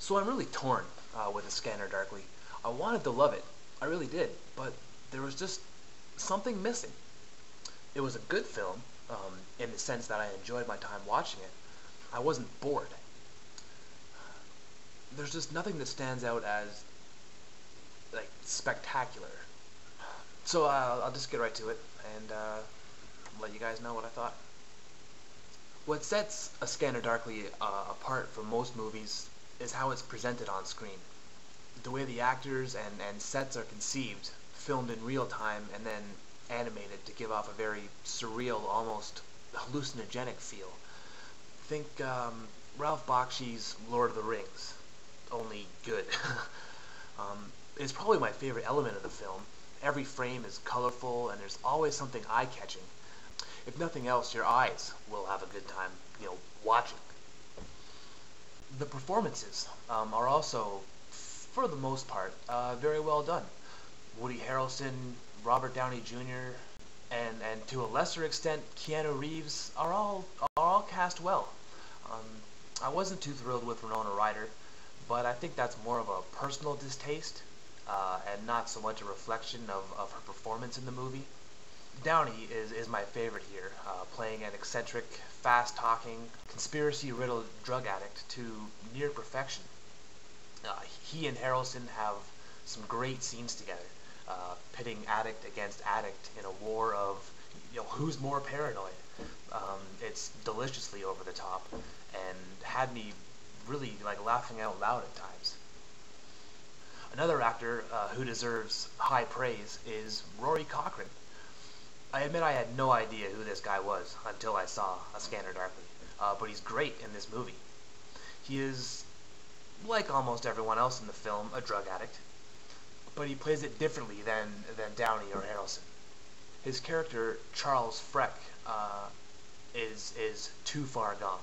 So I'm really torn with A Scanner Darkly. I wanted to love it, I really did, but there was just something missing. It was a good film, in the sense that I enjoyed my time watching it. I wasn't bored. There's just nothing that stands out as, like, spectacular. So I'll just get right to it and let you guys know what I thought. What sets A Scanner Darkly apart from most movies is how it's presented on screen. The way the actors and sets are conceived, filmed in real time, and then animated to give off a very surreal, almost hallucinogenic feel. Think Ralph Bakshi's Lord of the Rings, only good. It's probably my favorite element of the film. Every frame is colorful, and there's always something eye-catching. If nothing else, your eyes will have a good time, watching. The performances are also, for the most part, very well done. Woody Harrelson, Robert Downey Jr., and to a lesser extent, Keanu Reeves are all cast well. I wasn't too thrilled with Winona Ryder, but I think that's more of a personal distaste, and not so much a reflection of her performance in the movie. Downey is my favorite here, playing an eccentric, fast-talking, conspiracy-riddled drug addict to near perfection. He and Harrelson have some great scenes together, pitting addict against addict in a war of, who's more paranoid. It's deliciously over the top, and had me really laughing out loud at times. Another actor who deserves high praise is Rory Cochrane. I admit I had no idea who this guy was until I saw A Scanner Darkly, but he's great in this movie. He is, like almost everyone else in the film, a drug addict, but he plays it differently than Downey or Harrelson. His character, Charles Freck, is too far gone.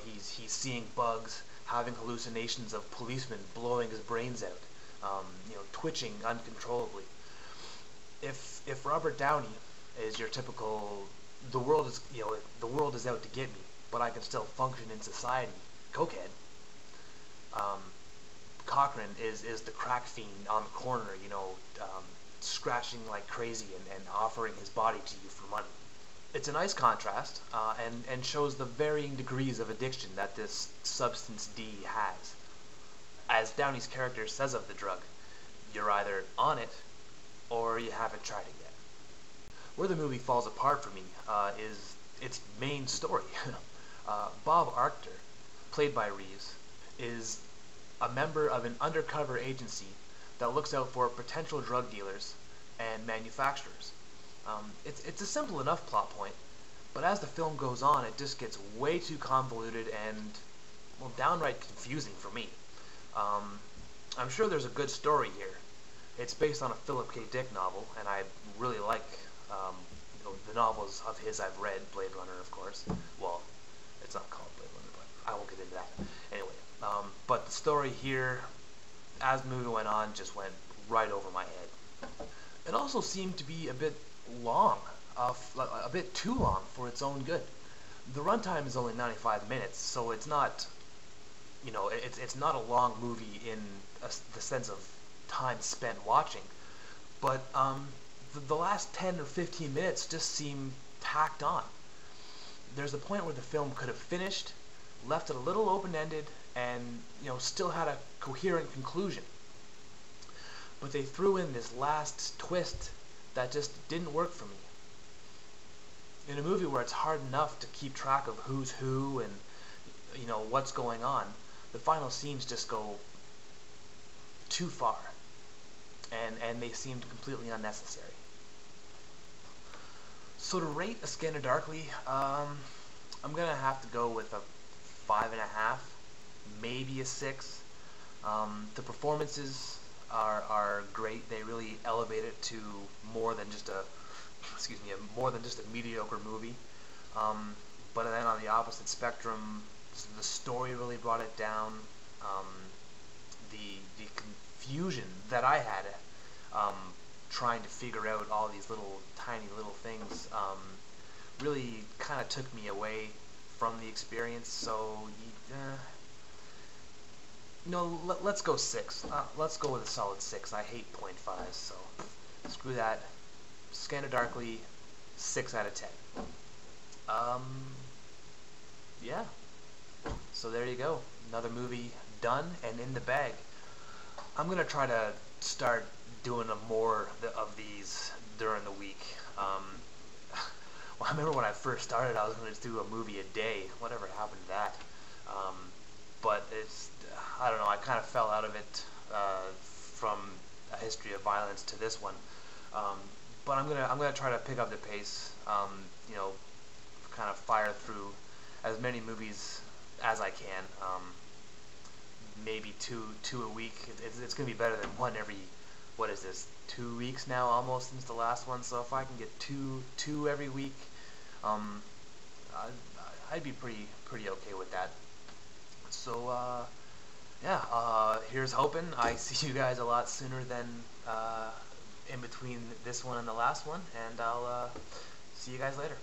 He's seeing bugs, having hallucinations of policemen blowing his brains out, twitching uncontrollably. If Robert Downey is your typical, the world is out to get me, but I can still function in society, cokehead, Cochrane is the crack fiend on the corner, scratching like crazy and offering his body to you for money. It's a nice contrast, and shows the varying degrees of addiction that this substance D has. As Downey's character says of the drug, you're either on it, or you haven't tried it yet. Where the movie falls apart for me is its main story. Bob Arctor, played by Reeves, is a member of an undercover agency that looks out for potential drug dealers and manufacturers. It's a simple enough plot point, but as the film goes on, it just gets way too convoluted and, well, downright confusing for me. I'm sure there's a good story here. It's based on a Philip K. Dick novel, and I really like the novels of his I've read, Blade Runner, of course. Well, it's not called Blade Runner, but I won't get into that. Anyway, but the story here, as the movie went on, just went right over my head. It also seemed to be a bit long, a bit too long for its own good. The runtime is only 95 minutes, so it's not, it's not a long movie in the sense of time spent watching, but the last 10 or 15 minutes just seem tacked on. There's a point where the film could have finished, left it a little open-ended, and still had a coherent conclusion. But they threw in this last twist that just didn't work for me. In a movie where it's hard enough to keep track of who's who and what's going on, the final scenes just go too far, and they seemed completely unnecessary. So to rate A Scanner Darkly, I'm gonna have to go with a 5.5, maybe a 6. The performances are great. They really elevate it to more than just a mediocre movie. But then on the opposite spectrum, the story really brought it down. The confusion that I had trying to figure out all these tiny little things really kind of took me away from the experience. So No, let's go 6. Let's go with a solid 6. I hate 0.5s, so screw that. Scanner Darkly, 6 out of 10. Yeah. So there you go. Another movie done and in the bag. I'm gonna try to start doing more of these during the week. Well, I remember when I first started, I was gonna do a movie a day. Whatever happened to that? But it's, I don't know. I kind of fell out of it from A History of Violence to this one. But I'm gonna try to pick up the pace. You know, kind of fire through as many movies as I can. Maybe two a week. It's gonna be better than one every, what is this, 2 weeks now almost since the last one. So if I can get two every week, I'd be pretty okay with that. So yeah, here's hoping I see you guys a lot sooner than in between this one and the last one, and I'll see you guys later.